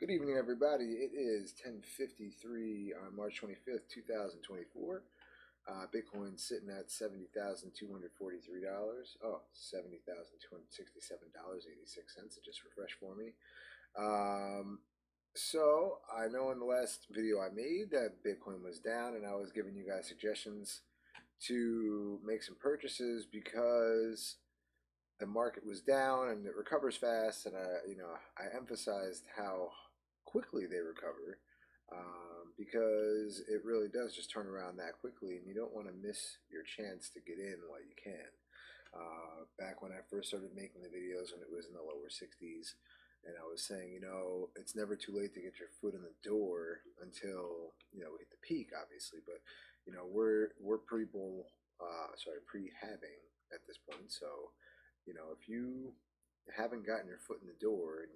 Good evening, everybody. It is 10:53 on March 25th, 2024. Bitcoin sitting at $70,243. Oh, $70,267.86. It just refreshed for me. So I know in the last video I made that Bitcoin was down, and I was giving you guys suggestions to make some purchases because the market was down and it recovers fast, and I emphasized how quickly they recover, because it really does just turn around that quickly, and you don't want to miss your chance to get in while you can. Back when I first started making the videos, when it was in the lower 60s, and I was saying, it's never too late to get your foot in the door until we hit the peak, obviously. But we're pre-halving at this point, so if you haven't gotten your foot in the door, and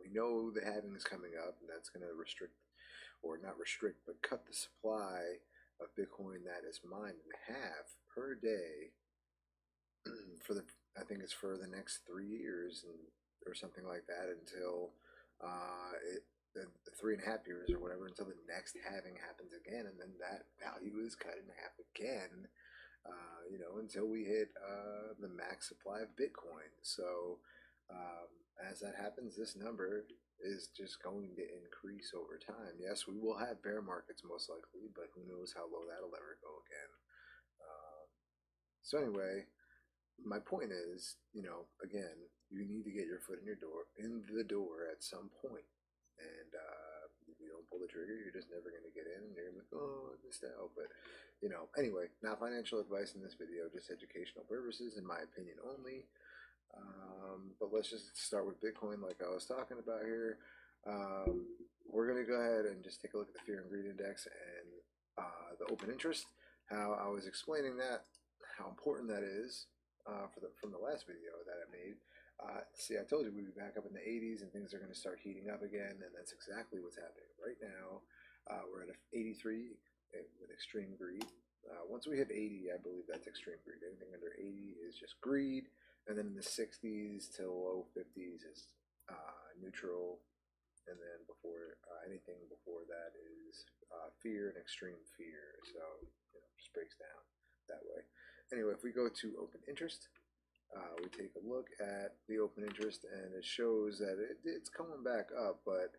we know the halving is coming up, and that's going to restrict, or not restrict, but cut the supply of Bitcoin that is mined in half per day for I think it's for the next 3 years, or something like that, until the 3.5 years or whatever, until the next halving happens again, and then that value is cut in half again. Until we hit the max supply of Bitcoin. So as that happens, this number is just going to increase over time. Yes, we will have bear markets most likely, but who knows how low that'll ever go again. So anyway, my point is, again, you need to get your foot in the door at some point. And if you don't pull the trigger, you're just never going to get in, and you're going to be like, oh, I missed out. But anyway, not financial advice in this video, just educational purposes, in my opinion only. But let's just start with Bitcoin, like I was talking about here. We're going to go ahead and just take a look at the Fear and Greed Index and the open interest, how I was explaining that, how important that is from the last video that I made. See, I told you we'd be back up in the 80s and things are going to start heating up again, and that's exactly what's happening right now. We're at 83 with extreme greed. Once we hit 80, I believe that's extreme greed. Anything under 80 is just greed, and then in the 60s to low 50s is neutral, and then anything before that is fear and extreme fear. So it just breaks down that way. Anyway, if we go to open interest, we take a look at the open interest, and it shows that it's coming back up, but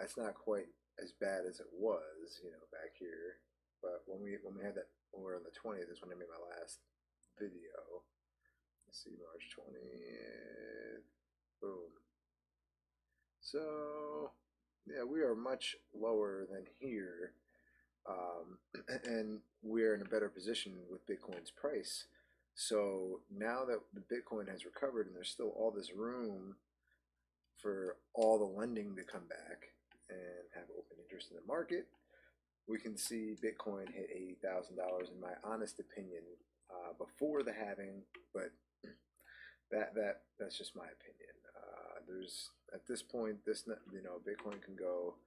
it's not quite as bad as it was, back here. But when we had that, when we were on the 20th, is when I made my last video. Let's see, March 20th. Boom. So yeah, we are much lower than here, and we're in a better position with Bitcoin's price. So now that the Bitcoin has recovered, and there's still all this room for all the lending to come back and have open interest in the market, we can see Bitcoin hit $80,000 in my honest opinion before the halving, but that's just my opinion. There's at this point, Bitcoin can go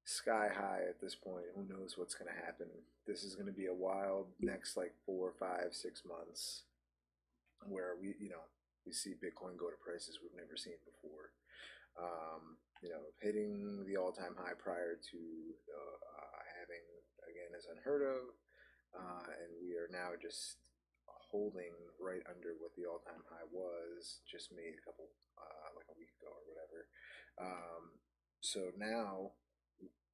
sky high at this point. Who knows what's going to happen? This is going to be a wild next 4, 5, 6 months, where we see Bitcoin go to prices we've never seen before. Hitting the all-time high prior to having again is unheard of, and we are now just holding right under what the all-time high was, just made a couple like a week ago or whatever. So now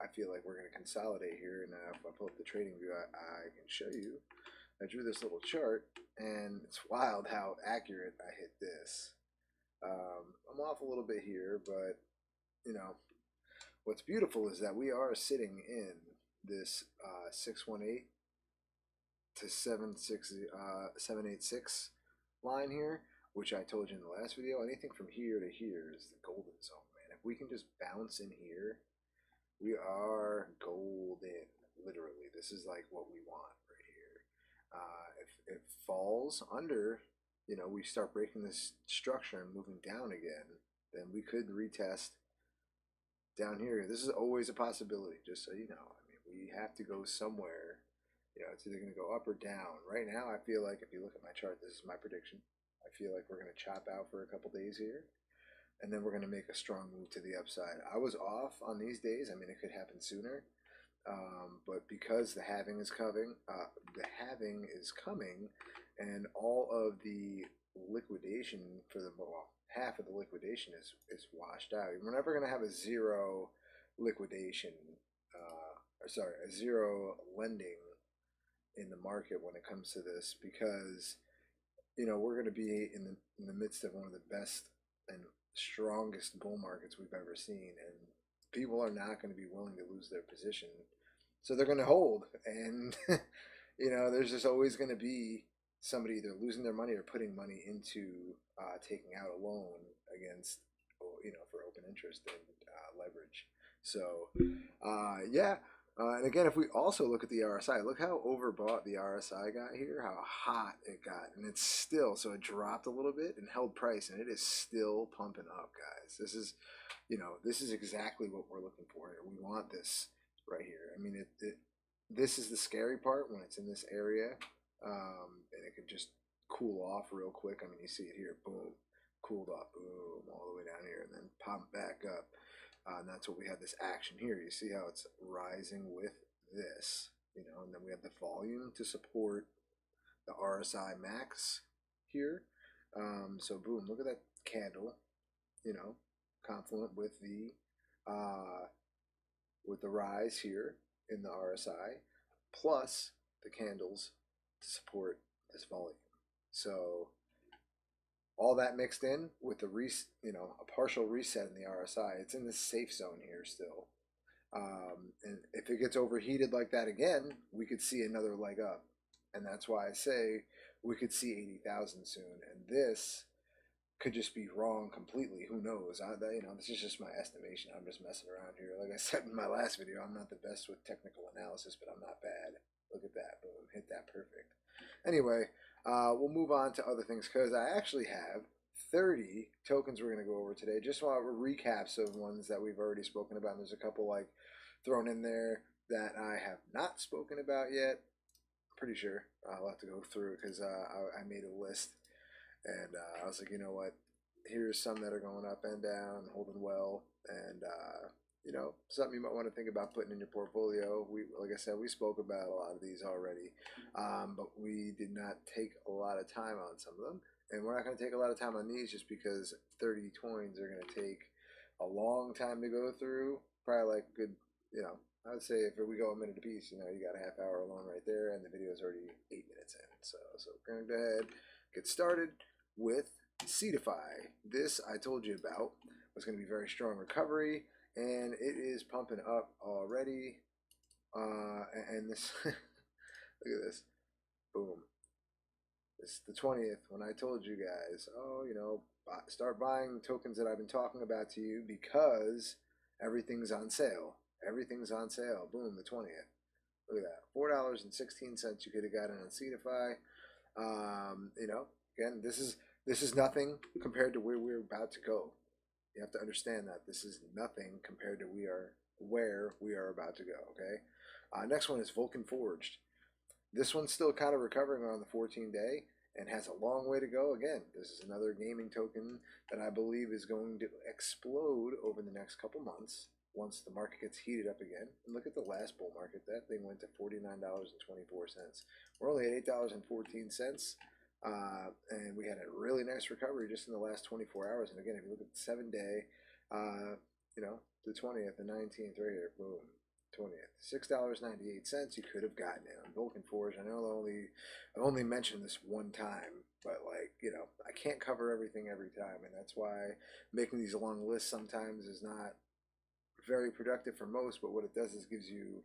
I feel like we're going to consolidate here, and if I pull up the trading view, I can show you. I drew this little chart, and it's wild how accurate I hit this. I'm off a little bit here, but what's beautiful is that we are sitting in this 618 to 786 line here, which I told you in the last video. Anything from here to here is the golden zone, man. If we can just bounce in here, we are golden, literally. This is like what we want right here. If it falls under, we start breaking this structure and moving down again, then we could retest down here. This is always a possibility, just so you know. I mean, we have to go somewhere. It's either going to go up or down. Right now, I feel like if you look at my chart, this is my prediction. I feel like we're going to chop out for a couple days here, and then we're going to make a strong move to the upside. I was off on these days. I mean, it could happen sooner, but because the halving is coming, and all of the liquidation for the half of the liquidation is washed out. We're never going to have a zero liquidation, or sorry, a zero lending in the market when it comes to this, because we're going to be in the midst of one of the best and strongest bull markets we've ever seen, and people are not going to be willing to lose their position, so they're going to hold. And there's just always going to be somebody either losing their money or putting money into taking out a loan against for open interest and leverage. So yeah. And again, if we also look at the RSI, look how overbought the RSI got here, how hot it got. And it's still, so it dropped a little bit and held price, and it is still pumping up, guys. This is, this is exactly what we're looking for here. We want this right here. I mean, this is the scary part when it's in this area, and it can just cool off real quick. I mean, you see it here, boom, cooled off, boom, all the way down here, and then pump back up. And that's what we had this action here. You see how it's rising with this, and then we have the volume to support the RSI max here. So boom, look at that candle, confluent with the rise here in the RSI, plus the candles to support this volume. So all that mixed in with the a partial reset in the RSI, it's in the safe zone here still. And if it gets overheated like that again, we could see another leg up, and that's why I say we could see 80,000 soon. And this could just be wrong completely. Who knows? This is just my estimation. I'm just messing around here. Like I said in my last video, I'm not the best with technical analysis, but I'm not bad. Look at that. Boom. Hit that perfect. Anyway, we'll move on to other things, because I actually have 30 tokens we're going to go over today. Just want recaps of ones that we've already spoken about. And there's a couple like thrown in there that I have not spoken about yet. I'm pretty sure I'll have to go through it, because I made a list, and I was like, you know what? Here's some that are going up and down, holding well, and something you might want to think about putting in your portfolio. Like I said, we spoke about a lot of these already, but we did not take a lot of time on some of them, and we're not going to take a lot of time on these just because 30 coins are going to take a long time to go through. Probably like good, I would say if we go a minute apiece, you got a half hour alone right there, and the video is already 8 minutes in. So we're going to go ahead, get started with Cetify. This I told you about was going to be very strong recovery, and it is pumping up already. And this, look at this, boom. This is the 20th, when I told you guys, start buying tokens that I've been talking about to you, because everything's on sale. Everything's on sale. Boom, the 20th. Look at that, $4.16 you could have gotten on Cetify. Again, this is nothing compared to where we're about to go. You have to understand that this is nothing compared to where we are about to go. Okay. Next one is Vulcan Forged. This one's still kind of recovering on the 14-day and has a long way to go. Again, this is another gaming token that I believe is going to explode over the next couple months once the market gets heated up again. And look at the last bull market. That thing went to $49.24. We're only at $8.14. And we had a really nice recovery just in the last 24 hours. And again, if you look at the 7-day, the 20th, the 19th, right here, boom, 20th, $6.98 you could have gotten it on Vulcan Forge. I know I only mentioned this one time, but I can't cover everything every time, and that's why making these long lists sometimes is not very productive for most. But what it does is gives you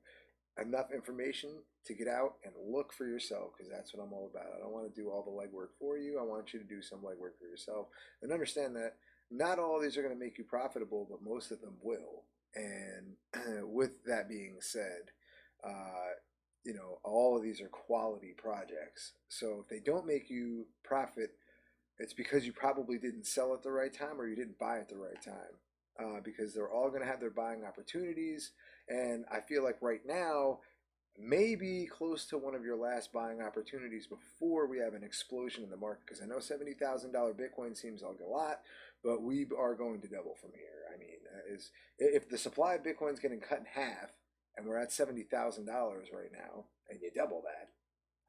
enough information to get out and look for yourself, because that's what I'm all about. I don't want to do all the legwork for you. I want you to do some legwork for yourself and understand that not all of these are going to make you profitable, but most of them will. And with that being said, all of these are quality projects. So if they don't make you profit, it's because you probably didn't sell at the right time, or you didn't buy at the right time, because they're all going to have their buying opportunities. And I feel like right now, maybe close to one of your last buying opportunities before we have an explosion in the market. Because I know $70,000 Bitcoin seems like a lot, but we are going to double from here. I mean, is if the supply of Bitcoin is getting cut in half, and we're at $70,000 right now, and you double that,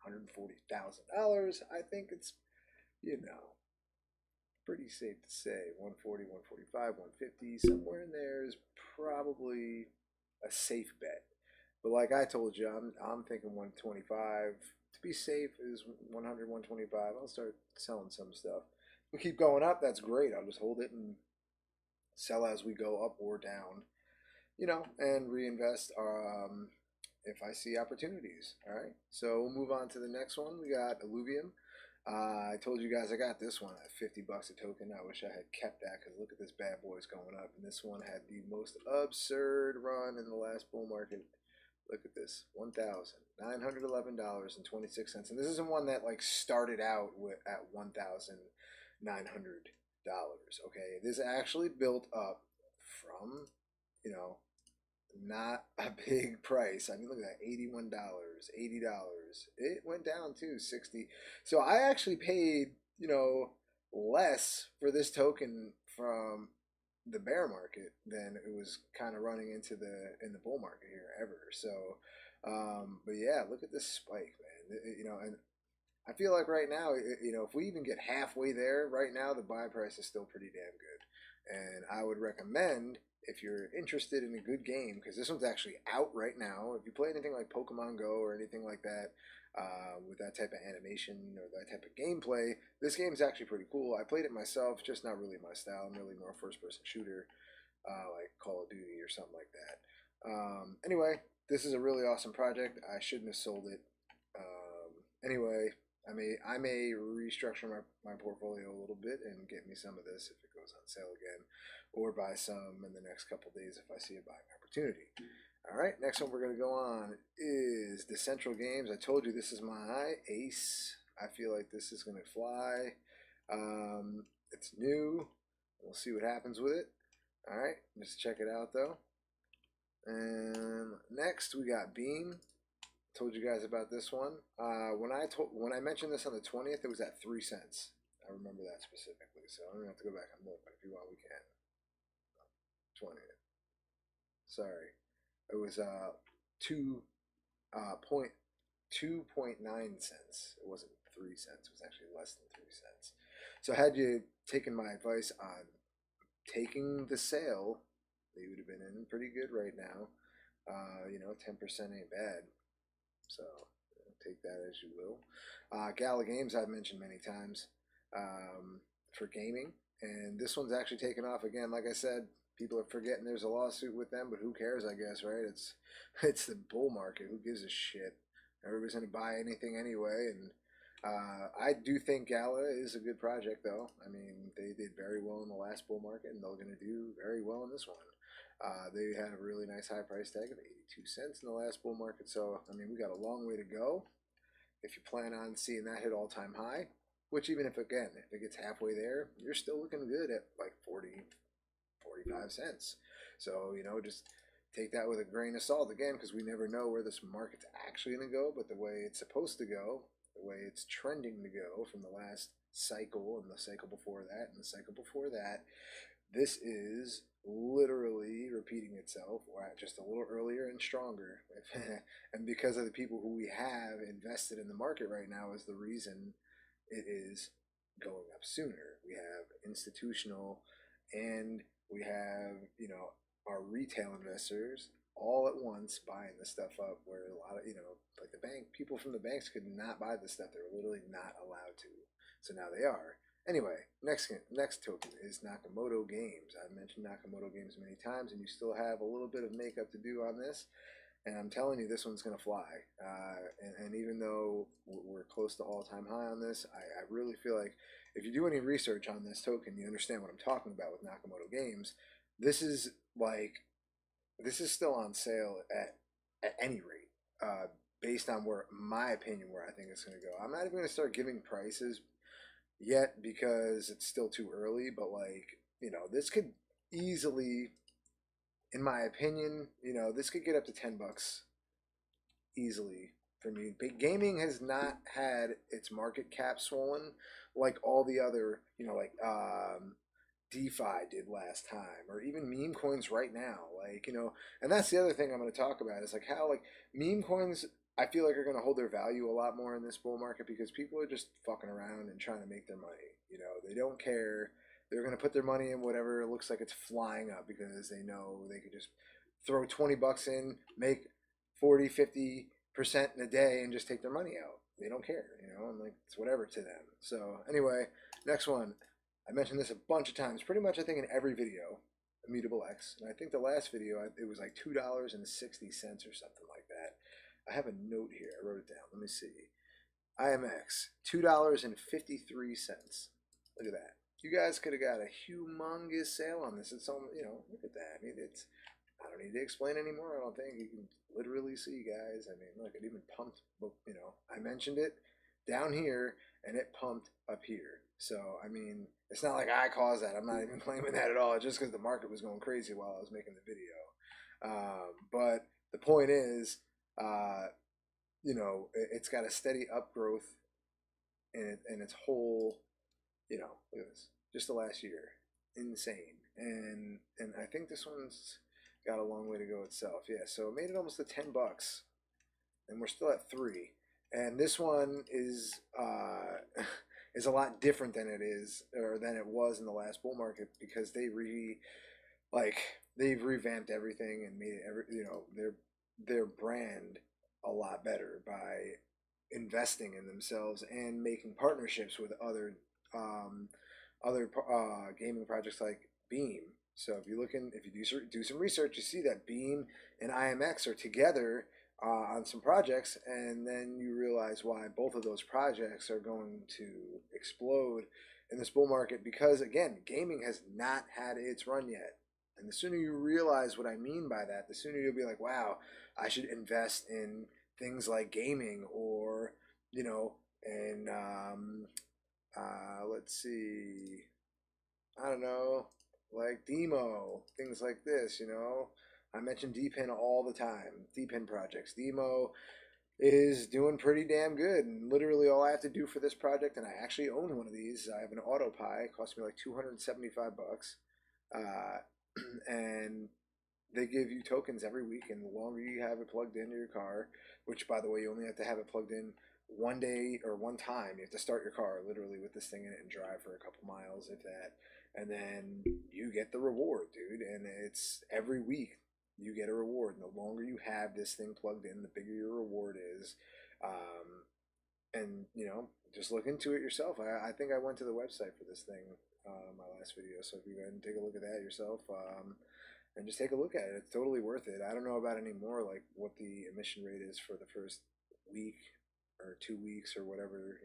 $140,000, I think it's, you know, pretty safe to say 140, 145, 150, somewhere in there is probably a safe bet. But like I told you, I'm thinking 125. To be safe is 100, 125. I'll start selling some stuff. If we keep going up, that's great. I'll just hold it and sell as we go up or down, you know, and reinvest if I see opportunities. All right. So we'll move on to the next one. We got Illuvium. I told you guys I got this one at $50 a token. I wish I had kept that because look at this bad boy's going up. And this one had the most absurd run in the last bull market. Look at this, $1,911.26. And this isn't one that like started out at $1,900. Okay, this actually built up from, you know, not a big price. I mean, look at that, $81, $80. It went down to 60. So I actually paid, you know, less for this token from the bear market than it was kind of running into in the bull market here ever. So, but yeah, look at this spike, man. You know, and I feel like right now, you know, if we even get halfway there, right now the buy price is still pretty damn good. And I would recommend, if you're interested in a good game, because this one's actually out right now. If you play anything like Pokemon Go or anything like that, with that type of animation or that type of gameplay, this game's actually pretty cool. I played it myself, just not really my style. I'm really more first-person shooter, like Call of Duty or something like that. Anyway, this is a really awesome project. I shouldn't have sold it. Anyway, I may restructure my portfolio a little bit and get me some of this if it goes on sale again, or buy some in the next couple days if I see a buying opportunity. All right, next one we're going to go on is Decentral Games. I told you this is my ace. I feel like this is going to fly. It's new. We'll see what happens with it. All right, let's check it out though. And next we got Beam. Told you guys about this one. When I mentioned this on the 20th, it was at 3 cents. I remember that specifically, so I'm gonna have to go back and look. But if you want, we can. 20th. Sorry, it was 2.9 cents. It wasn't 3 cents. It was actually less than 3 cents. So had you taken my advice on taking the sale, you would have been in pretty good right now. You know, 10% ain't bad. So take that as you will. Gala Games I've mentioned many times for gaming, and this one's actually taken off again. Like I said, people are forgetting there's a lawsuit with them, but who cares? I guess, right? It's the bull market. Who gives a shit? Everybody's gonna buy anything anyway, and I do think Gala is a good project, though. I mean, they did very well in the last bull market, and they're going to do very well in this one. They had a really nice high price tag of 82 cents in the last bull market. So, I mean, we got a long way to go. If you plan on seeing that hit all-time high, which even if it gets halfway there, you're still looking good at like 40, 45 cents. So, you know, just take that with a grain of salt again, because we never know where this market's actually going to go, but the way it's supposed to go, the way it's trending to go from the last cycle and the cycle before that and the cycle before that, this is literally repeating itself, or just a little earlier and stronger. And because of the people who we have invested in the market right now is the reason it is going up sooner. We have institutional, and we have, you know, our retail investors all at once buying this stuff up, where a lot of, you know, like the bank, people from the banks could not buy this stuff. They were literally not allowed to. So now they are. Anyway, next token is Nakamoto Games. I've mentioned Nakamoto Games many times, and you still have a little bit of makeup to do on this. And I'm telling you, this one's going to fly. And even though we're close to all-time high on this, I really feel like if you do any research on this token, you understand what I'm talking about with Nakamoto Games. This is still on sale at any rate, based on my opinion, where I think it's going to go. I'm not even going to start giving prices yet because it's still too early, but like, you know, this could easily, in my opinion, you know, this could get up to $10 easily for me. Big gaming has not had its market cap swollen like all the other, you know, like DeFi did last time, or even meme coins right now. Like, and that's the other thing I'm going to talk about is like how like meme coins I feel like are going to hold their value a lot more in this bull market because people are just fucking around and trying to make their money. They don't care. They're going to put their money in whatever it looks like it's flying up because they know they could just throw 20 bucks in, make 40, 50% in a day and just take their money out. They don't care, and like it's whatever to them. So anyway, next one. I mentioned this a bunch of times, pretty much I think in every video, Immutable X. And I think the last video, it was like $2.60 or something like that. I have a note here. I wrote it down. Let me see. IMX, $2.53. Look at that. You guys could have got a humongous sale on this. It's almost, look at that. I mean, I don't need to explain anymore. I don't think you can literally see, guys. I mean, look, it even pumped, I mentioned it down here and it pumped up here. So, I mean, it's not like I caused that. I'm not even claiming that at all. It's just because the market was going crazy while I was making the video. But the point is, it's got a steady upgrowth in its whole, look at this, just the last year. Insane. And I think this one's got a long way to go itself. Yeah, so it made it almost to $10. And we're still at 3. And this one is is a lot different than it was in the last bull market because they've revamped everything and made it their brand a lot better by investing in themselves and making partnerships with other gaming projects like Beam. So if you do some research, you see that Beam and IMX are together on some projects, and then you realize why both of those projects are going to explode in this bull market because, again, gaming has not had its run yet. And the sooner you realize what I mean by that, the sooner you'll be like, wow, I should invest in things like gaming or, and let's see, I don't know, like Demo, things like this, I mention DPIN all the time. DPIN projects. Demo is doing pretty damn good. And literally all I have to do for this project, and I actually own one of these. I have an AutoPie. It cost me like $275. And they give you tokens every week. And the longer you have it plugged into your car, which by the way, you only have to have it plugged in one day or one time. You have to start your car literally with this thing in it and drive for a couple miles, if that. And then you get the reward, dude. And it's every week. You get a reward, and the longer you have this thing plugged in, the bigger your reward is. And just look into it yourself. I think I went to the website for this thing, my last video. So if you go ahead and take a look at that yourself, and just take a look at it, it's totally worth it. I don't know about anymore, like what the emission rate is for the first week or 2 weeks or whatever,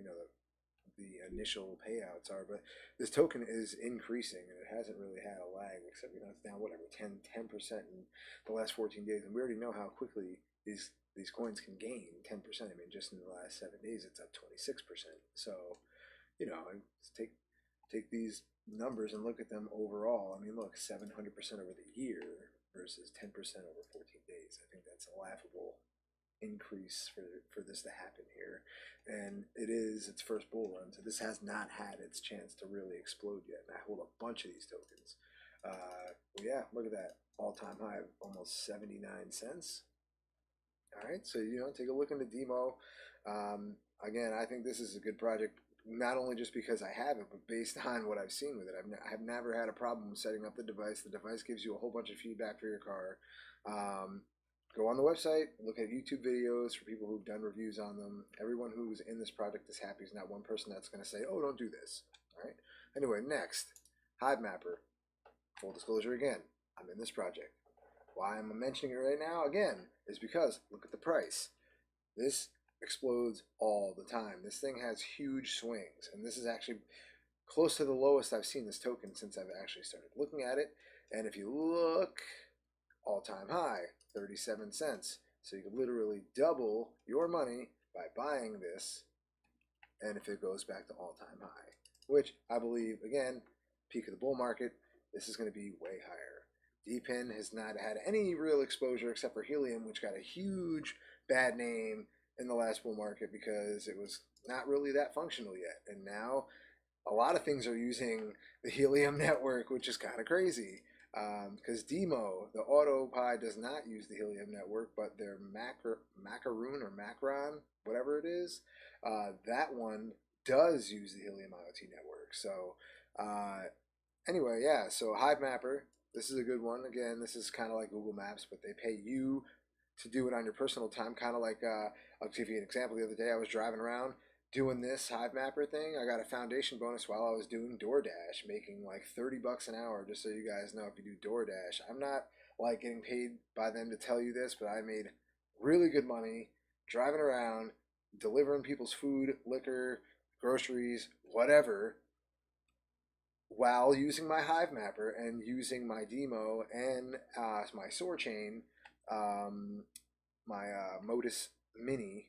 the initial payouts are, but this token is increasing and it hasn't really had a lag except it's down whatever 10% in the last 14 days, and we already know how quickly these coins can gain 10%. I mean, just in the last 7 days it's up 26%. So take these numbers and look at them overall. I mean, look, 700% over the year versus 10% over 14 days. I think that's a laughable increase for this to happen here, and it is its first bull run, so this has not had its chance to really explode yet, and I hold a bunch of these tokens. Yeah, look at that, all-time high of almost 79 cents. All right, so take a look into Demo. Again, I think this is a good project, not only just because I have it, but based on what I've seen with it. I've never had a problem setting up the device. The device gives you a whole bunch of feedback for your car. Go on the website, look at YouTube videos for people who've done reviews on them. Everyone who's in this project is happy. There's not one person that's going to say, oh, don't do this. All right. Anyway, next, Hive Mapper. Full disclosure again, I'm in this project. Why I'm mentioning it right now, again, is because look at the price. This explodes all the time. This thing has huge swings, and this is actually close to the lowest I've seen this token since I've actually started looking at it. And if you look, all-time high, 37 cents. So you can literally double your money by buying this, and if it goes back to all-time high, which I believe, again, peak of the bull market, this is going to be way higher. DPIN has not had any real exposure except for Helium, which got a huge bad name in the last bull market because it was not really that functional yet. And now a lot of things are using the Helium network, which is kind of crazy. Because Demo, the AutoPi, does not use the Helium network, but their Macaroon or Macron, whatever it is, that one does use the Helium IoT network. So, anyway, yeah, so Hive Mapper, this is a good one. Again, this is kind of like Google Maps, but they pay you to do it on your personal time, kind of like, I'll give you an example. The other day I was driving around doing this Hive Mapper thing. I got a foundation bonus while I was doing DoorDash, making like 30 bucks an hour, just so you guys know if you do DoorDash. I'm not like getting paid by them to tell you this, but I made really good money driving around, delivering people's food, liquor, groceries, whatever, while using my Hive Mapper and using my Demo and my Soar Chain, my Modus Mini,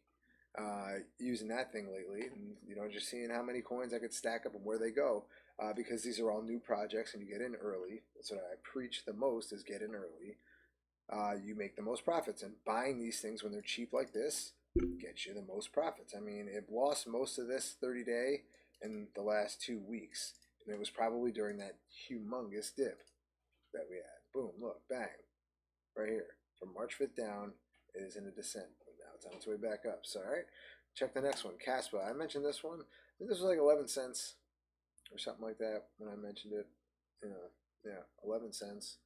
using that thing lately, and just seeing how many coins I could stack up and where they go, because these are all new projects and you get in early. That's what I preach the most, is get in early. You make the most profits, and buying these things when they're cheap like this gets you the most profits. I mean, it lost most of this 30-day in the last 2 weeks, and it was probably during that humongous dip that we had. Boom, look, bang, right here. From March 5th down, it is in a descent. Now it's on its way back up. So, all right, check the next one. Caspa. I mentioned this one. I think this was like 11 cents or something like that when I mentioned it. Yeah, 11 cents.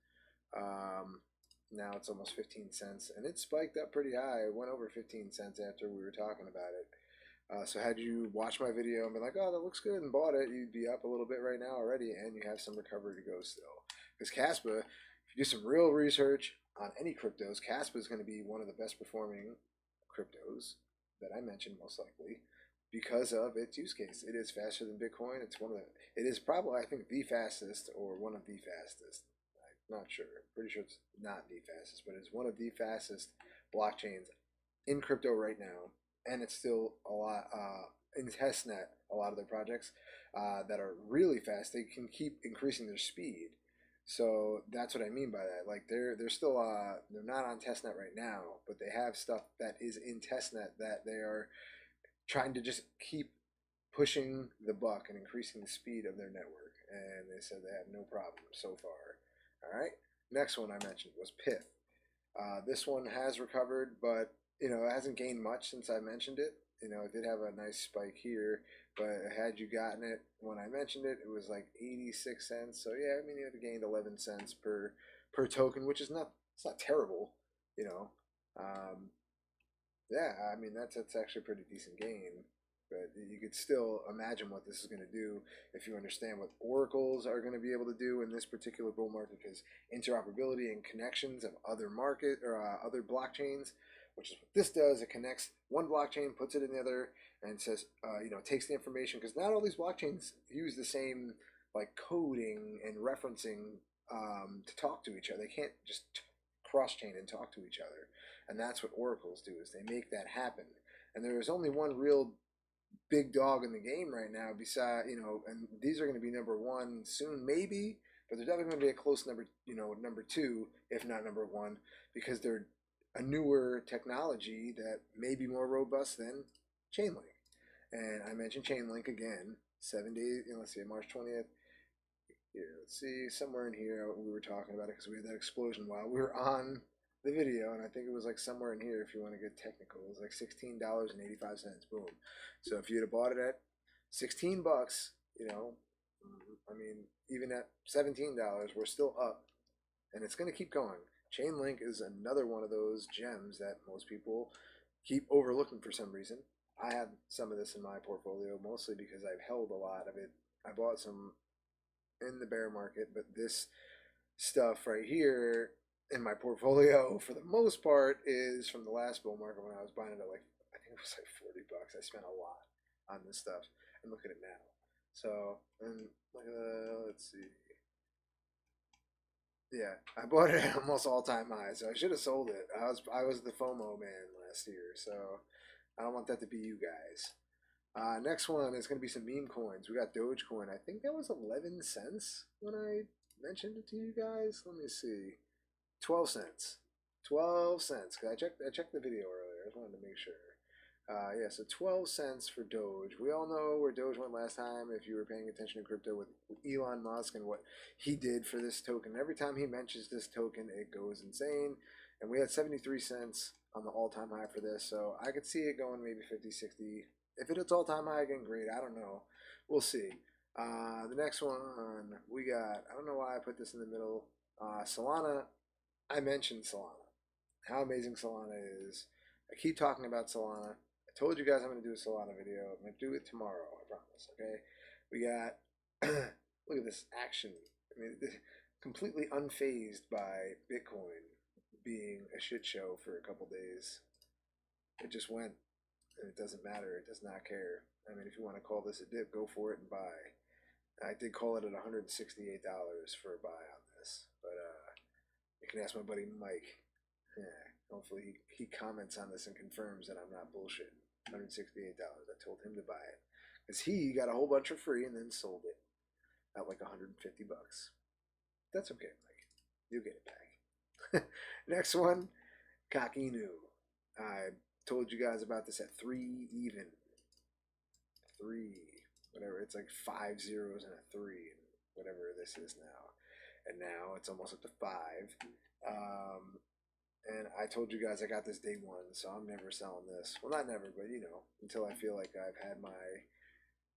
Now it's almost 15 cents, and it spiked up pretty high. It went over 15 cents after we were talking about it. So had you watched my video and been like, oh, that looks good, and bought it, you'd be up a little bit right now already, and you have some recovery to go still. Because Caspa, if you do some real research on any cryptos, Caspa is going to be one of the best performing cryptos that I mentioned, most likely, because of its use case. It is faster than Bitcoin. It is probably, I think, the fastest, or one of the fastest. I'm not sure. Pretty sure it's not the fastest, but it's one of the fastest blockchains in crypto right now. And it's still a lot in testnet. A lot of their projects that are really fast, they can keep increasing their speed. So that's what I mean by that. Like they're still they're not on testnet right now, but they have stuff that is in testnet that they are trying to just keep pushing the buck and increasing the speed of their network. And they said they have no problem so far. All right. Next one I mentioned was Pith. This one has recovered, but it hasn't gained much since I mentioned it. It did have a nice spike here, but had you gotten it when I mentioned it, it was like 86 cents. So yeah, I mean, you have gained 11 cents per token, which is it's not terrible, you know. Yeah, I mean, that's actually a pretty decent gain. But you could still imagine what this is going to do if you understand what oracles are going to be able to do in this particular bull market, because interoperability and connections of other market or other blockchains, which is what this does. It connects one blockchain, puts it in the other, and says, takes the information, because not all these blockchains use the same like coding and referencing to talk to each other. They can't just cross-chain and talk to each other, and that's what oracles do, is they make that happen. And there is only one real big dog in the game right now, beside and these are going to be number one soon, maybe, but they're definitely going to be a close number two, if not number one, because they're a newer technology that may be more robust than Chainlink. And I mentioned Chainlink again, 7 days. Let's see, March 20th. Here, let's see, somewhere in here we were talking about it, because we had that explosion while we were on the video, and I think it was like somewhere in here if you want to get technical. It was like $16.85. Boom. So if you'd have bought it at 16 bucks, I mean, even at $17, we're still up, and it's going to keep going. Chainlink is another one of those gems that most people keep overlooking for some reason. I have some of this in my portfolio, mostly because I've held a lot of it. I bought some in the bear market, but this stuff right here in my portfolio, for the most part, is from the last bull market when I was buying it at I think it was like 40 bucks. I spent a lot on this stuff, and look at it now. So, and let's see. Yeah, I bought it at almost all-time high, so I should have sold it. I was the FOMO man last year, so I don't want that to be you guys. Next one is going to be some meme coins. We got Dogecoin. I think that was 11 cents when I mentioned it to you guys. Let me see. 12 cents. 12 cents. Cause I checked the video earlier. I just wanted to make sure. Yeah, so 12 cents for Doge. We all know where Doge went last time if you were paying attention to crypto with Elon Musk and what he did for this token. Every time he mentions this token, it goes insane. And we had 73 cents on the all-time high for this, so I could see it going maybe 50, 60. If it's all-time high again, great. I don't know. We'll see. The next one we got, I don't know why I put this in the middle. Solana. I mentioned Solana. How amazing Solana is. I keep talking about Solana. I told you guys I'm going to do a Solana video. I'm going to do it tomorrow, I promise, okay? We got, look at this action. I mean, completely unfazed by Bitcoin being a shit show for a couple days. It just went, and it doesn't matter. It does not care. I mean, if you want to call this a dip, go for it and buy. I did call it at $168 for a buy on this, but you can ask my buddy Mike. Yeah, hopefully he comments on this and confirms that I'm not bullshitting. $168. I told him to buy it because he got a whole bunch for free and then sold it at like $150. That's okay, Mike. You'll get it back. Next one, Kakinu. I told you guys about this at 3 even. 3, whatever. It's like 5 zeros and a 3, and whatever this is now. And now it's almost up to 5. And I told you guys I got this day one, so I'm never selling this. Well, not never, but you know, until I feel like I've had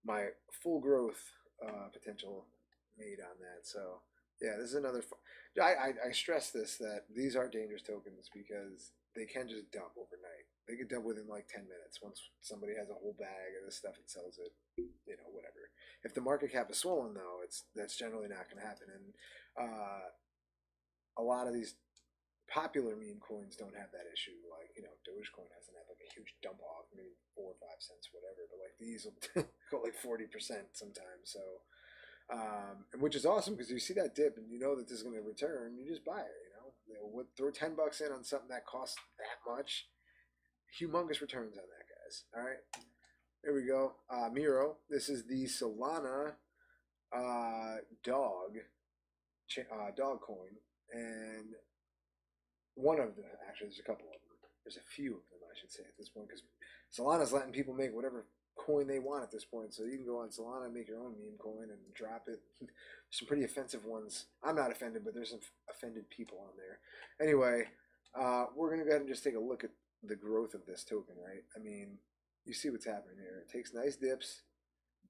my full growth potential made on that. So yeah, this is another. I stress this that these are dangerous tokens because they can just dump overnight. They could dump within like 10 minutes once somebody has a whole bag of this stuff and sells it. You know, whatever. If the market cap is swollen, though, that's generally not going to happen. And a lot of these popular meme coins don't have that issue. Like, you know, Dogecoin doesn't have like a huge dump off, maybe 4 or 5 cents, whatever. But like these will go like 40% sometimes. So, which is awesome because you see that dip and you know that this is going to return, you just buy it. You know, throw $10 in on something that costs that much. Humongous returns on that, guys. All right, there we go. Miro. This is the Solana dog coin, and one of them, actually, there's a couple of them. There's a few of them, I should say, at this point, because Solana's letting people make whatever coin they want at this point. So you can go on Solana and make your own meme coin and drop it. Some pretty offensive ones. I'm not offended, but there's some offended people on there. Anyway, we're going to go ahead and just take a look at the growth of this token, right? I mean, you see what's happening here. It takes nice dips,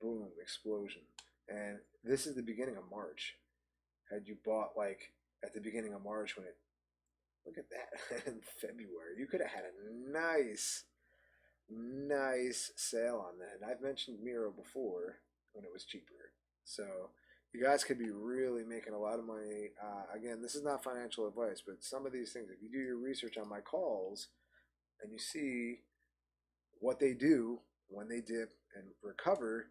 boom, explosion. And this is the beginning of March. Had you bought, like, at the beginning of March when it, look at that, in February, you could have had a nice sale on that. And I've mentioned Miro before when it was cheaper. So you guys could be really making a lot of money. Again, this is not financial advice, but some of these things, if you do your research on my calls and you see what they do when they dip and recover,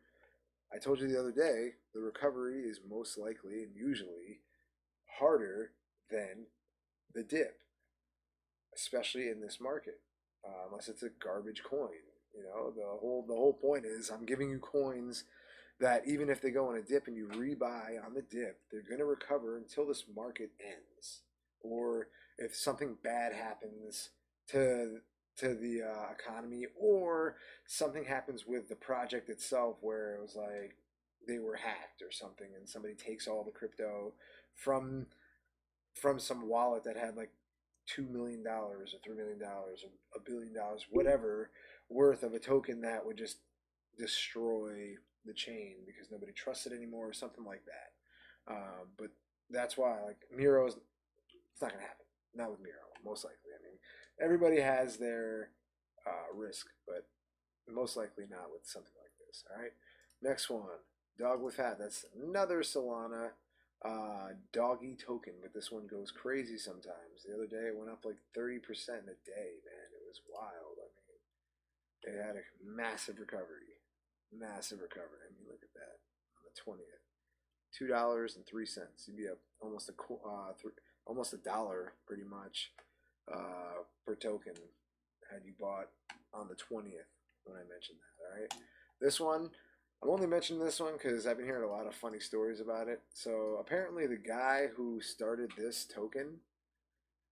I told you the other day, the recovery is most likely and usually harder than the dip, especially in this market, unless it's a garbage coin. You know, the whole point is I'm giving you coins that even if they go on a dip and you rebuy on the dip, they're going to recover until this market ends, or if something bad happens to the economy, or something happens with the project itself where it was like they were hacked or something, and somebody takes all the crypto from some wallet that had like $2 million or $3 million or $1 billion, whatever, worth of a token that would just destroy the chain because nobody trusts it anymore or something like that. But that's why, like, Miro's, it's not going to happen. Not with Miro, most likely. I mean, everybody has their risk, but most likely not with something like this. All right. Next one, Dog with Hat. That's another Solana doggy token, but this one goes crazy sometimes. The other day it went up like 30% in a day, man. It was wild. I mean, it had a massive recovery. Massive recovery. I mean, look at that on the 20th. $2.03. You'd be up almost almost $1 pretty much per token had you bought on the 20th when I mentioned that. All right, this one, I'm only mentioning this one because I've been hearing a lot of funny stories about it. So apparently the guy who started this token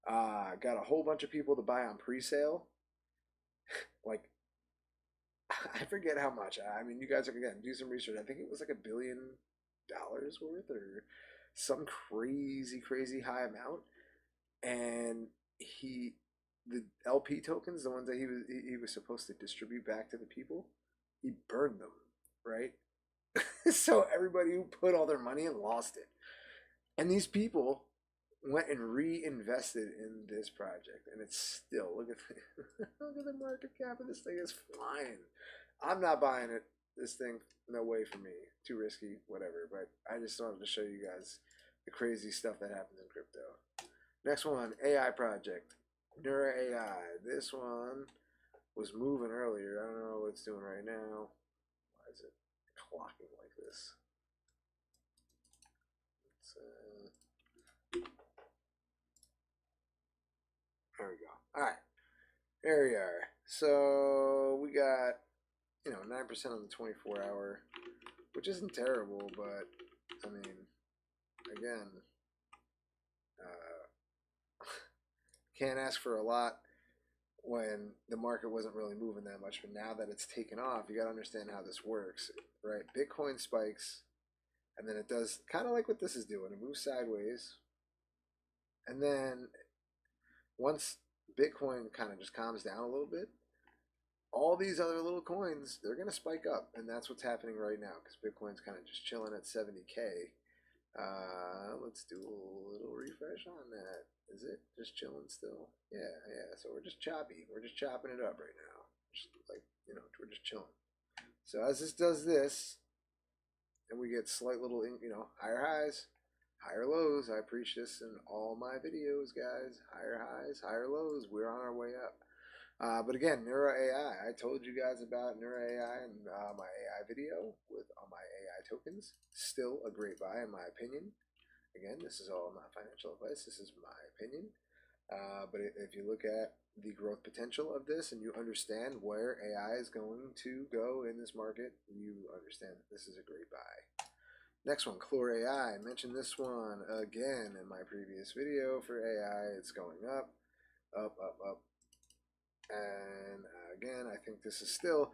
got a whole bunch of people to buy on pre-sale, like I forget how much. I mean, you guys are again do some research. I think it was like $1 billion worth or some crazy, crazy high amount. And he, the LP tokens, the ones that he was supposed to distribute back to the people, he burned them, right? So everybody who put all their money in lost it. And these people went and reinvested in this project, and it's still look at look at the market cap of this thing is flying. I'm not buying it. This thing, no way for me. Too risky, whatever. But I just wanted to show you guys the crazy stuff that happens in crypto. Next one, AI project, Neura AI. This one was moving earlier. I don't know what it's doing right now. Why is it clocking like this? It's, there we go. All right, there we are. So we got 9% on the 24-hour, which isn't terrible, but I mean, again, can't ask for a lot when the market wasn't really moving that much. But now that it's taken off, you got to understand how this works, right? Bitcoin spikes, and then it does kind of like what this is doing. It moves sideways, and then once Bitcoin kind of just calms down a little bit, all these other little coins, they're going to spike up. And that's what's happening right now because Bitcoin's kind of just chilling at 70K. Let's do a little refresh on that. Is it just chilling still? Yeah. So we're just choppy. We're just chopping it up right now. Just like, we're just chilling. So as this does this, and we get slight little, higher highs, higher lows. I preach this in all my videos, guys. Higher highs, higher lows. We're on our way up. But again, Neura AI. I told you guys about Neura AI in my AI video with all my AI tokens. Still a great buy in my opinion. Again, this is all not financial advice. This is my opinion. But if you look at the growth potential of this and you understand where AI is going to go in this market, you understand that this is a great buy. Next one, Chlor AI. I mentioned this one again in my previous video for AI. It's going up, up, up, up. And again, I think this is still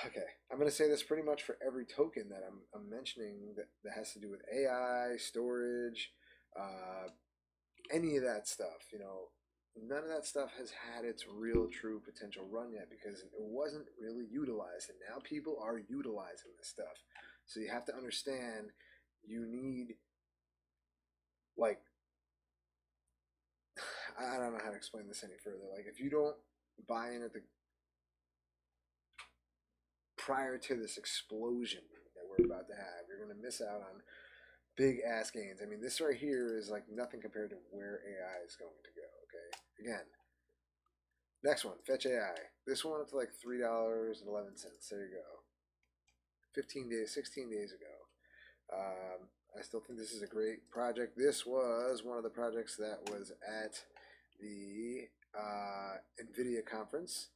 okay. I'm going to say this pretty much for every token that I'm mentioning that has to do with AI, storage, any of that stuff. None of that stuff has had its real true potential run yet because it wasn't really utilized. And now people are utilizing this stuff. So you have to understand you need, like, I don't know how to explain this any further. Like, if you don't buy in at the prior to this explosion that we're about to have, you're going to miss out on big ass gains. I mean, this right here is like nothing compared to where AI is going to go. Okay, again, next one, Fetch AI. This one up to like $3.11. There you go. 16 days ago. I still think this is a great project. This was one of the projects that was at the NVIDIA conference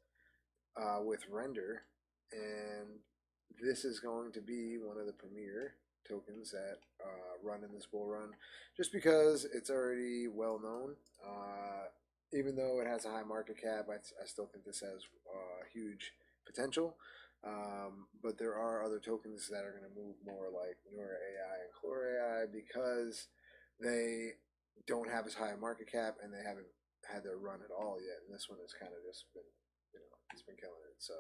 with Render, and this is going to be one of the premier tokens that run in this bull run, just because it's already well known. Even though it has a high market cap, I still think this has huge potential. But there are other tokens that are going to move more like Neura AI and Chlor AI because they don't have as high a market cap and they haven't had their run at all yet. And this one has kind of just been, it's been killing it. So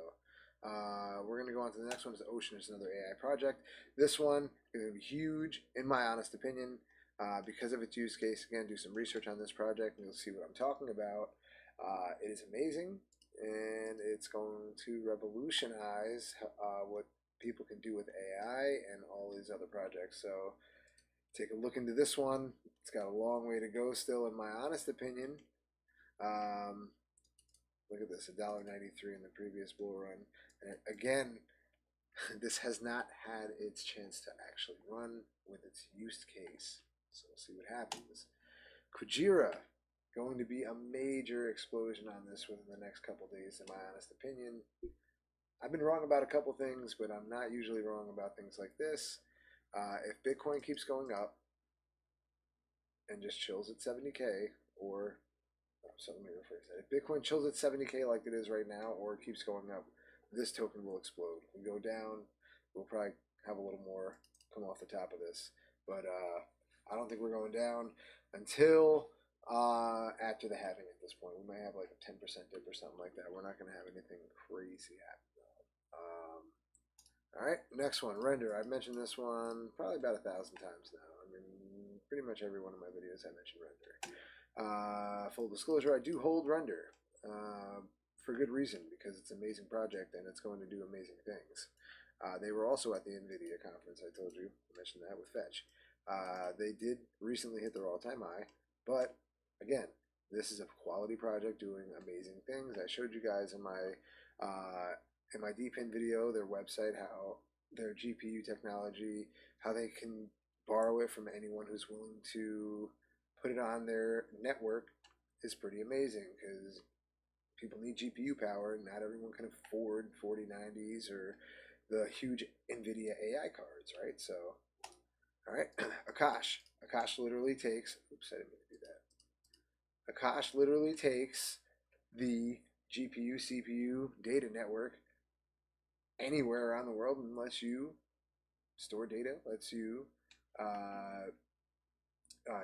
we're going to go on to the next one. Is Ocean. It's another AI project. This one is going to be huge, in my honest opinion, because of its use case. Again, do some research on this project and you'll see what I'm talking about. It is amazing. And it's going to revolutionize what people can do with AI and all these other projects. So take a look into this one. It's got a long way to go still, in my honest opinion. Look at this, $1.93 in the previous bull run. And again, this has not had its chance to actually run with its use case. So we'll see what happens. Kujira. Going to be a major explosion on this within the next couple days, in my honest opinion. I've been wrong about a couple things, but I'm not usually wrong about things like this. If Bitcoin keeps going up and just chills at 70K, so let me rephrase that. If Bitcoin chills at 70K like it is right now, or keeps going up, this token will explode. We go down, we'll probably have a little more come off the top of this, but I don't think we're going down until after the halving. At this point, we might have like a 10% dip or something like that. We're not going to have anything crazy happen. All right, next one, Render. I've mentioned this one probably about 1,000 times now. I mean, pretty much every one of my videos I mentioned Render. Full disclosure, I do hold Render for good reason, because it's an amazing project and it's going to do amazing things. They were also at the NVIDIA conference, I told you. I mentioned that with Fetch. They did recently hit their all-time high, but again, this is a quality project doing amazing things. I showed you guys in my DPIN video, their website, how their GPU technology, how they can borrow it from anyone who's willing to put it on their network is pretty amazing, because people need GPU power, and not everyone can afford 4090s or the huge NVIDIA AI cards, right? So, all right, Akash. Akash literally takes, oops, I didn't mean to do that. Akash literally takes the GPU, CPU, data network anywhere around the world and lets you store data, lets you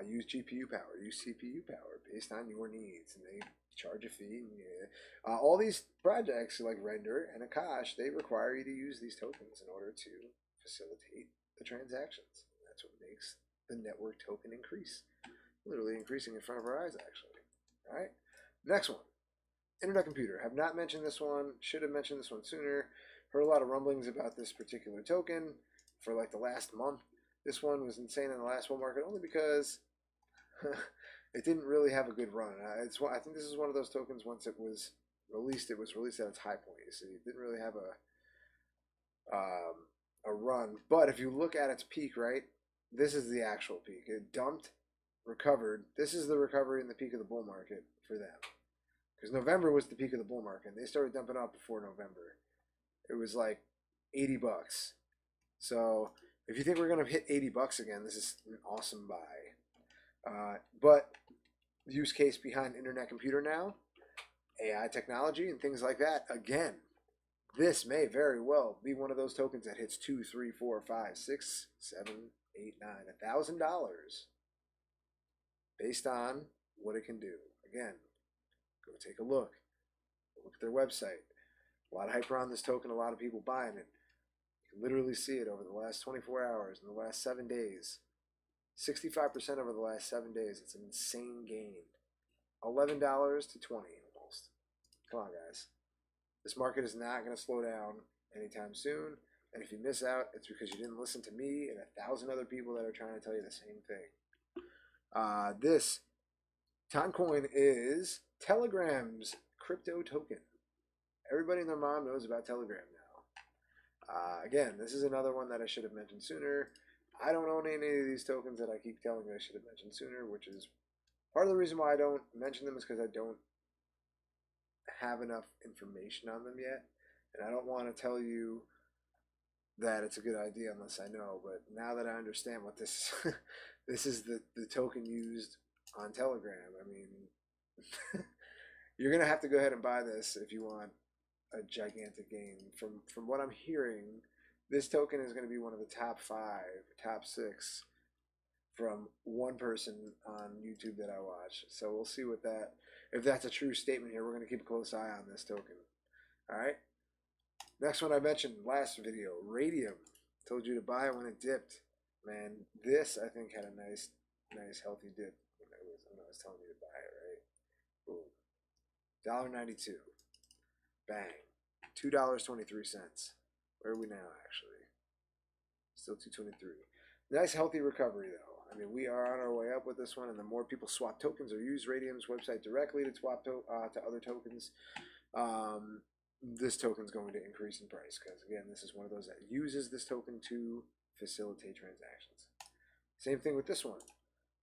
use GPU power, use CPU power based on your needs, and they charge a fee. And, all these projects like Render and Akash, they require you to use these tokens in order to facilitate the transactions. And that's what makes the network token increase. Literally increasing in front of our eyes, actually. All right, next one. Internet Computer. Have not mentioned this one. Should have mentioned this one sooner. Heard a lot of rumblings about this particular token for like the last month. This one was insane in the last bull market only because it didn't really have a good run. I think this is one of those tokens. Once it was released at its high point. You see, it didn't really have a run. But if you look at its peak, right, this is the actual peak. It dumped, recovered. This is the recovery in the peak of the bull market for them. Because November was the peak of the bull market. They started dumping off before November. It was like $80. So if you think we're going to hit $80 again, this is an awesome buy. But the use case behind Internet Computer now, AI technology and things like that, again, this may very well be one of those tokens that hits $2, $3, $4, $5, $6, $7, $8, $9, $1,000 based on what it can do. Again, go take a look. Look at their website. A lot of hype around this token, a lot of people buying it. You can literally see it over the last 24 hours, in the last 7 days. 65% over the last 7 days. It's an insane gain. $11 to 20 almost. Come on, guys. This market is not going to slow down anytime soon. And if you miss out, it's because you didn't listen to me and 1,000 other people that are trying to tell you the same thing. This Toncoin is Telegram's crypto token. Everybody and their mom knows about Telegram now. Again, this is another one that I should have mentioned sooner. I don't own any of these tokens that I keep telling you I should have mentioned sooner, which is part of the reason why I don't mention them, is because I don't have enough information on them yet. And I don't want to tell you that it's a good idea unless I know. But now that I understand what this this is the token used on Telegram. I mean, you're going to have to go ahead and buy this if you want a gigantic gain. From what I'm hearing, this token is going to be one of the top 5, top 6 from one person on YouTube that I watch. So we'll see what that, if that's a true statement here. We're going to keep a close eye on this token. All right. Next one I mentioned last video, Radium. Told you to buy it when it dipped. Man, this I think had a nice healthy dip when I was telling you to buy it, right? Boom. $1.92. Bang. $2.23. Where are we now, actually? Still $2.23. Nice healthy recovery, though. I mean, we are on our way up with this one, and the more people swap tokens or use Radium's website directly to swap to other tokens, this token's going to increase in price, because, again, this is one of those that uses this token to facilitate transactions. Same thing with this one.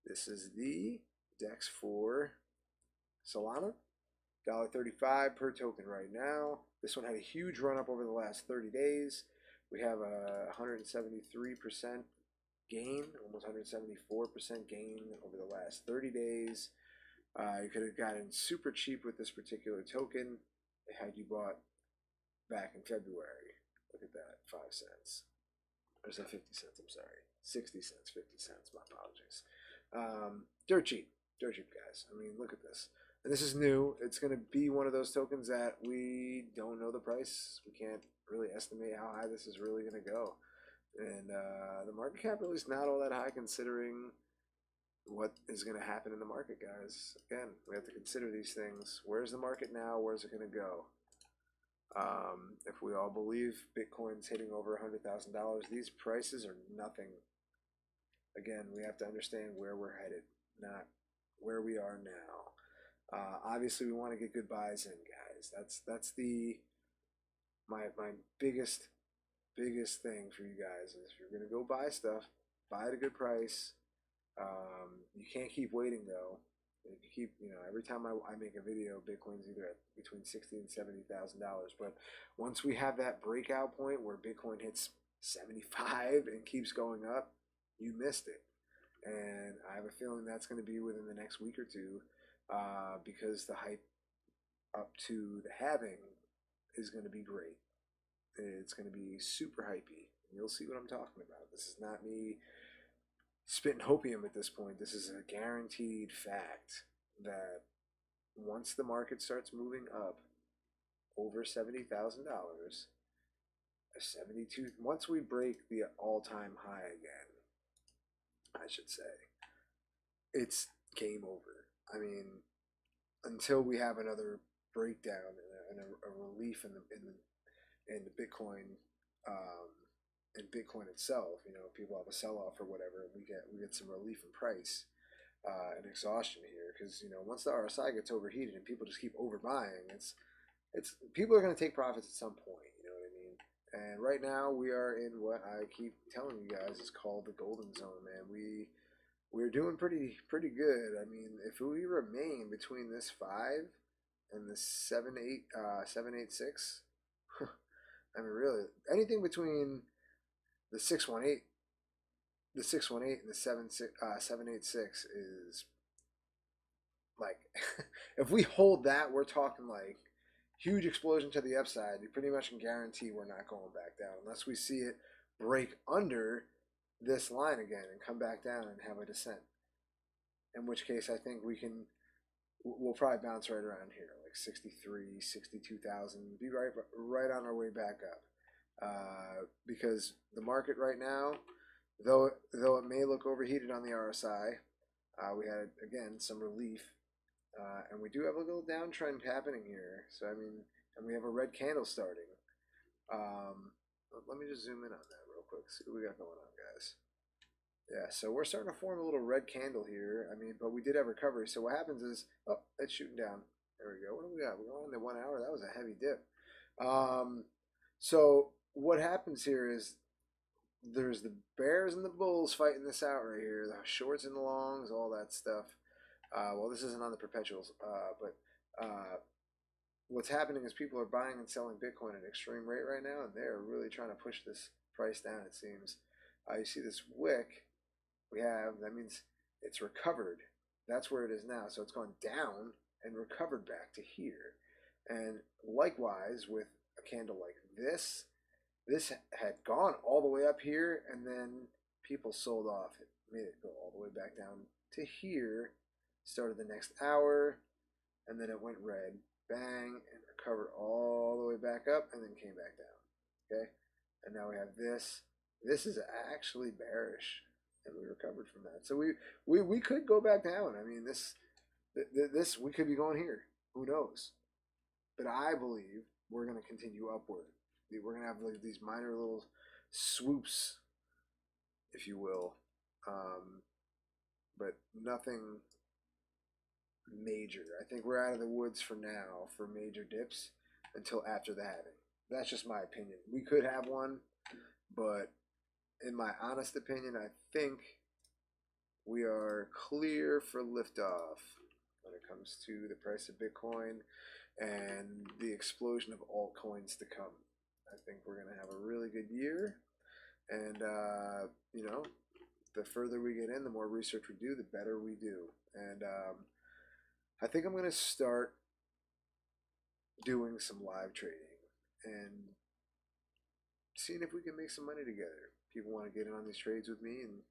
This is the DEX for Solana. $1.35 per token right now. This one had a huge run up over the last 30 days. We have a 173% gain, almost 174% gain over the last 30 days. You could have gotten super cheap with this particular token had you bought back in February. Look at that, 5 cents. Or is that 50 cents? I'm sorry, 60 cents, 50 cents. My apologies. Dirt cheap, guys. I mean, look at this. And this is new. It's going to be one of those tokens that we don't know the price. We can't really estimate how high this is really going to go. And the market cap really is not all that high considering what is going to happen in the market, guys. Again, we have to consider these things. Where's the market now? Where's it going to go? If we all believe Bitcoin's hitting over $100,000, these prices are nothing. Again, we have to understand where we're headed, not where we are now. Obviously, we want to get good buys in, guys. That's my biggest thing for you guys is if you're gonna go buy stuff, buy at a good price. You can't keep waiting though. If you keep, every time I make a video, Bitcoin's either at between $60,000 and $70,000. But once we have that breakout point where Bitcoin hits 75 and keeps going up, you missed it. And I have a feeling that's going to be within the next week or two, because the hype up to the halving is going to be great. It's going to be super hypey. You'll see what I'm talking about. This is not me spitting hopium at this point. This is a guaranteed fact that once the market starts moving up over $70,000, a 72, once we break the all-time high again, I should say, it's game over. I mean, until we have another breakdown and a relief in the Bitcoin, and Bitcoin itself, people have a sell-off or whatever, and we get some relief in price and exhaustion here, because once the RSI gets overheated and people just keep overbuying, it's people are going to take profits at some point. You know what I mean? And right now we are in what I keep telling you guys is called the golden zone, man. We're doing pretty good. I mean, if we remain between this 5 and the 786, I mean, really, anything between the 618 and the 786 is like, if we hold that, we're talking like huge explosion to the upside. You pretty much can guarantee we're not going back down unless we see it break under this line again and come back down and have a descent. In which case, I think we'll probably bounce right around here, like 63, 62,000, be right on our way back up. Because the market right now, though it may look overheated on the RSI, we had again some relief, and we do have a little downtrend happening here. So I mean, and we have a red candle starting. Let me just zoom in on that real quick. See what we got going on, guys. Yeah, so we're starting to form a little red candle here. I mean, but we did have recovery. So what happens is, oh, it's shooting down. There we go. What do we got? We're going into 1 hour. That was a heavy dip. So what happens here is there's the bears and the bulls fighting this out right here. The shorts and the longs, all that stuff. Well, this isn't on the perpetuals, but what's happening is people are buying and selling Bitcoin at an extreme rate right now, and they're really trying to push this price down, it seems. You see this wick we have, that means it's recovered. That's where it is now. So it's gone down and recovered back to here. And likewise with a candle like this had gone all the way up here, and then people sold off. It made it go all the way back down to here, started the next hour, and then it went red, bang, and recovered all the way back up, and then came back down. Okay? And now we have this. This is actually bearish, and we recovered from that. So we could go back down. I mean, this we could be going here. Who knows? But I believe we're going to continue upward. We're going to have like these minor little swoops, if you will, but nothing major. I think we're out of the woods for now for major dips until after the halving. That's just my opinion. We could have one, but in my honest opinion, I think we are clear for liftoff when it comes to the price of Bitcoin and the explosion of altcoins to come. I think we're going to have a really good year, and the further we get in, the more research we do, the better we do. And I think I'm going to start doing some live trading. and seeing if we can make some money together. People want to get in on these trades with me, and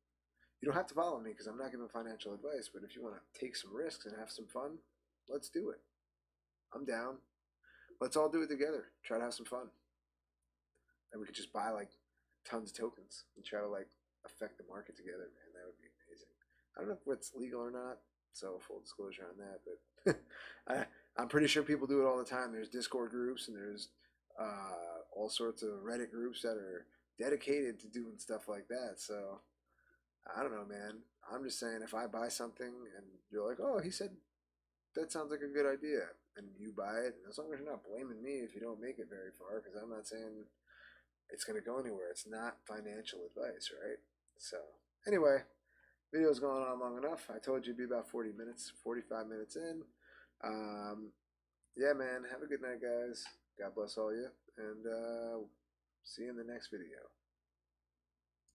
you don't have to follow me because I'm not giving financial advice. But if you want to take some risks and have some fun, let's do it. I'm down. Let's all do it together. Try to have some fun. And we could just buy like tons of tokens and try to like affect the market together, man. That would be amazing. I don't know if it's legal or not, so full disclosure on that. But I'm pretty sure people do it all the time. There's Discord groups and there's all sorts of Reddit groups that are dedicated to doing stuff like that. So I don't know, man. I'm just saying if I buy something and you're like, oh, he said that sounds like a good idea, and you buy it, and as long as you're not blaming me if you don't make it very far, because I'm not saying it's going to go anywhere. It's not financial advice, right? So anyway, video's going on long enough. I told you it'd be about 40 minutes, 45 minutes in. Yeah, man, have a good night, guys. God bless all you, and see you in the next video.